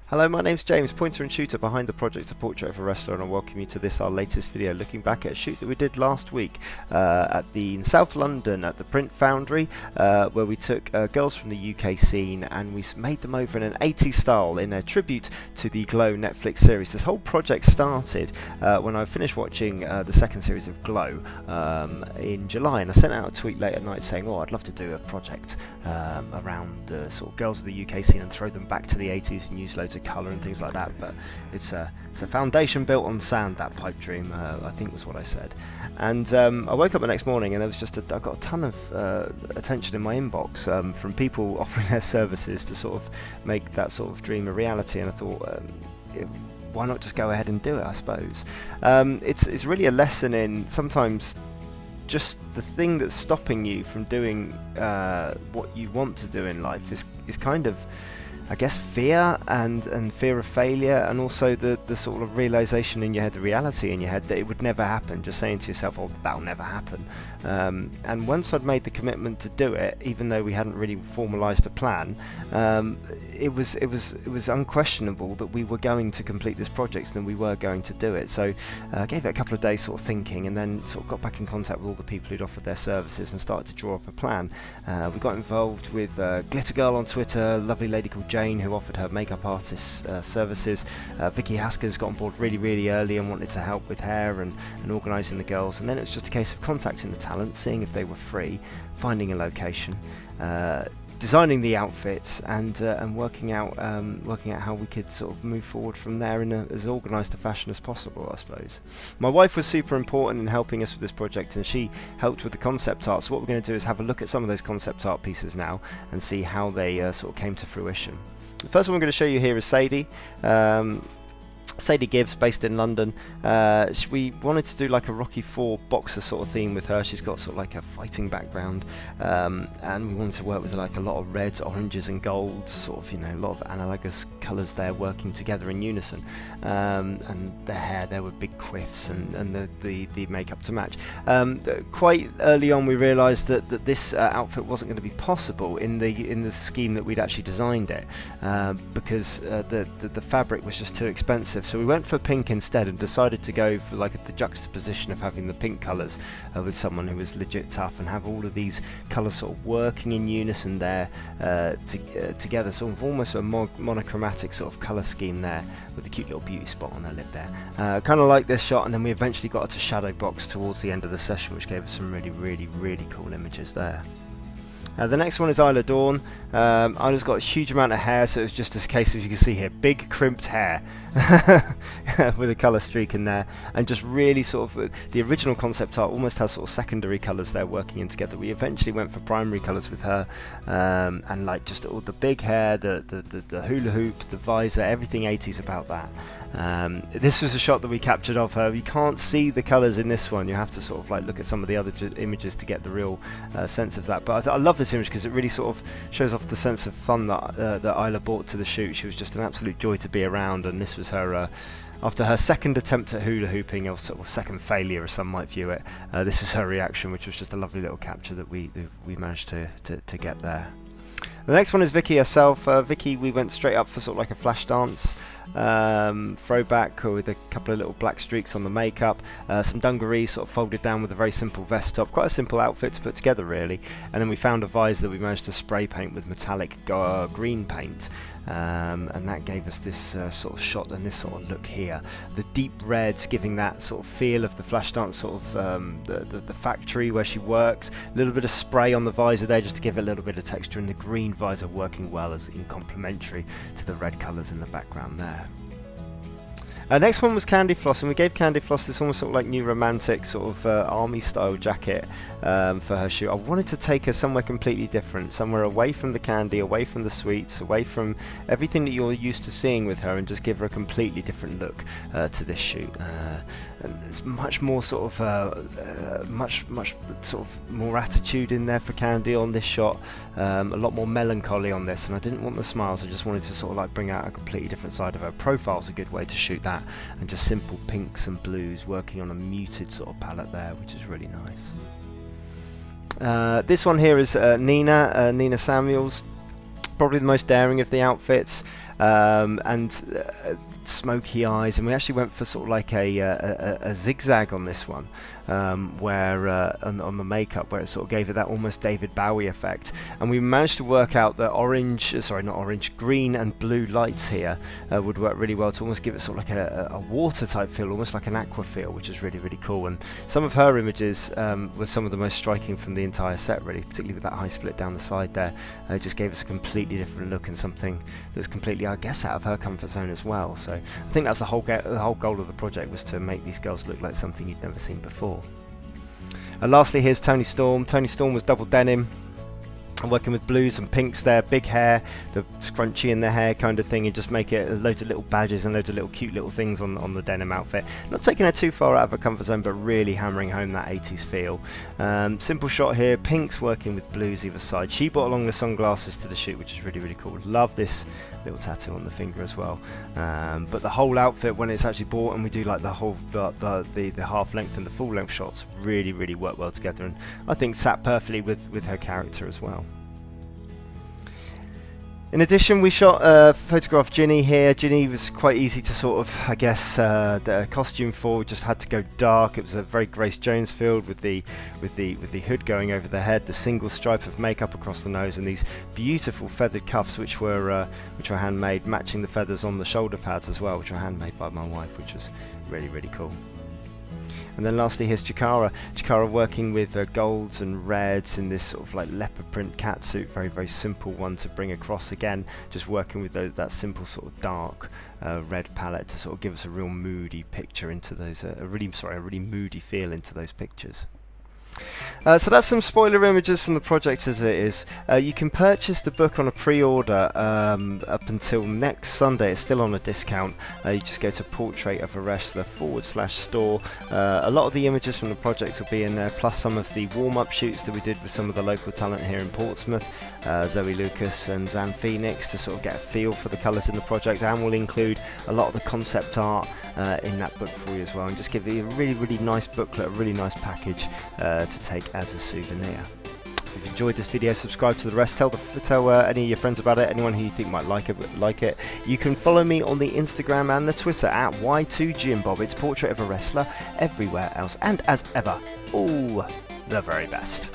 Hello, my name's James, pointer and shooter behind the project A Portrait of a Wrestler, and I welcome you to this, our latest video, looking back at a shoot that we did last week in South London at the Print Foundry, where we took girls from the UK scene and we made them over in an 80s style in a tribute to the Glow Netflix series. This whole project started when I finished watching the second series of Glow in July, and I sent out a tweet late at night saying, oh, I'd love to do a project around the sort of girls of the UK scene and throw them back to the 80s and use loads of colour and things like that, but it's a foundation built on sand, that pipe dream, I think was what I said. And I woke up the next morning and there was just I got a ton of attention in my inbox from people offering their services to sort of make that sort of dream a reality, and I thought, why not just go ahead and do it, I suppose. It's really a lesson in sometimes just the thing that's stopping you from doing what you want to do in life is kind of, I guess, fear and fear of failure, and also the sort of realization in your head, the reality in your head that it would never happen, just saying to yourself, oh, that'll never happen. And once I'd made the commitment to do it, even though we hadn't really formalized a plan, it was unquestionable that we were going to complete this project and we were going to do it. So I gave it a couple of days sort of thinking, and then sort of got back in contact with all the people who'd offered their services and started to draw up a plan. We got involved with Glitter Girl on Twitter, a lovely lady called Jane who offered her makeup artist services. Vicky Hasker's got on board really early and wanted to help with hair and organising the girls, and then it was just a case of contacting the talent, seeing if they were free, finding a location, designing the outfits, and working out how we could sort of move forward from there in as organised a fashion as possible, I suppose. My wife was super important in helping us with this project, and she helped with the concept art. So what we're going to do is have a look at some of those concept art pieces now and see how they sort of came to fruition. The first one I'm going to show you here is Sadie. Sadie Gibbs, based in London. We wanted to do like a Rocky IV boxer sort of theme with her. She's got sort of like a fighting background, and we wanted to work with like a lot of reds, oranges and golds, sort of, you know, a lot of analogous colours there working together in unison, and the hair there were big quiffs and the makeup to match. Quite early on we realised that this outfit wasn't going to be possible in the scheme that we'd actually designed it, because the fabric was just too expensive. So we went for pink instead and decided to go for like the juxtaposition of having the pink colours with someone who was legit tough, and have all of these colours sort of working in unison there together, sort of almost a monochromatic sort of colour scheme there with a cute little beauty spot on her lip there. Kind of like this shot, and then we eventually got her to shadow box towards the end of the session, which gave us some really cool images there. The next one is Isla Dawn. Isla's got a huge amount of hair, so it's just a case of, you can see here, big crimped hair with a colour streak in there, and just really sort of the original concept art almost has sort of secondary colours there working in together. We eventually went for primary colours with her, and like just all the big hair, the hula hoop, the visor, everything 80s about that. This was a shot that we captured of her. You can't see the colours in this one, you have to sort of like look at some of the other images to get the real sense of that. But I love this image because it really sort of shows off the sense of fun that Isla brought to the shoot. She was just an absolute joy to be around, and this was her after her second attempt at hula hooping, or sort of second failure as some might view it. This was her reaction, which was just a lovely little capture that we managed to get there. The next one is Vicky herself. Vicky, we went straight up for sort of like a flash dance throwback with a couple of little black streaks on the makeup, some dungarees sort of folded down with a very simple vest top, quite a simple outfit to put together really, and then we found a visor that we managed to spray paint with metallic green paint, and that gave us this sort of shot and this sort of look here. The deep reds giving that sort of feel of the flash dance, sort of the factory where she works, a little bit of spray on the visor there just to give it a little bit of texture, and the green visor working well as in complementary to the red colours in the background there. Next one was Candy Floss, and we gave Candy Floss this almost sort of like new romantic sort of army style jacket for her shoot. I wanted to take her somewhere completely different, somewhere away from the candy, away from the sweets, away from everything that you're used to seeing with her, and just give her a completely different look to this shoot. And there's much more sort of much sort of more attitude in there for Candy on this shot, a lot more melancholy on this, and I didn't want the smiles. I just wanted to sort of like bring out a completely different side of her. Profile's a good way to shoot that, and just simple pinks and blues working on a muted sort of palette there, which is really nice. This one here is Nina Samuels. probably the most daring of the outfits, and smoky eyes, and we actually went for sort of like a zigzag on this one, where on the makeup, where it sort of gave it that almost David Bowie effect, and we managed to work out that green and blue lights here would work really well to almost give it sort of like a water type feel, almost like an aqua feel, which is really, really cool. And some of her images were some of the most striking from the entire set, really, particularly with that high split down the side there. It just gave us a completely different look and something that's completely, I guess, out of her comfort zone as well. So I think that was the whole goal of the project, was to make these girls look like something you'd never seen before. And lastly, here's Toni Storm. Toni Storm was double denim, working with blues and pinks there, big hair, the scrunchie in the hair kind of thing, and just make it loads of little badges and loads of little cute little things on the denim outfit. Not taking her too far out of her comfort zone, but really hammering home that 80s feel. Simple shot here, pinks working with blues either side. She brought along the sunglasses to the shoot, which is really, really cool. Love this little tattoo on the finger as well. But the whole outfit, when it's actually bought and we do like the whole the half length and the full length shots, really, really work well together, and I think sat perfectly with her character as well. In addition, we shot photograph Ginny here. Ginny was quite easy to sort of, I guess, the costume for. We just had to go dark. It was a very Grace Jones feel with the hood going over the head, the single stripe of makeup across the nose, and these beautiful feathered cuffs, which were handmade, matching the feathers on the shoulder pads as well, which were handmade by my wife, which was really, really cool. And then lastly, here's Chikara. Chikara working with golds and reds in this sort of like leopard print catsuit, very, very simple one to bring across. Again, just working with that simple sort of dark red palette to sort of give us a real moody picture into those, a really moody feel into those pictures. So that's some spoiler images from the project as it is. You can purchase the book on a pre-order up until next Sunday. It's still on a discount. You just go to portraitofawrestler.store. A lot of the images from the project will be in there, plus some of the warm-up shoots that we did with some of the local talent here in Portsmouth, Zoe Lucas and Zan Phoenix, to sort of get a feel for the colours in the project, and we'll include a lot of the concept art in that book for you as well, and just give you a really, really nice booklet, a really nice package to take as a souvenir. If you've enjoyed this video, subscribe to the rest. Tell any of your friends about it, anyone who you think might like it. You can follow me on the Instagram and the Twitter at Y2JimBob. It's Portrait of a Wrestler everywhere else. And as ever, all the very best.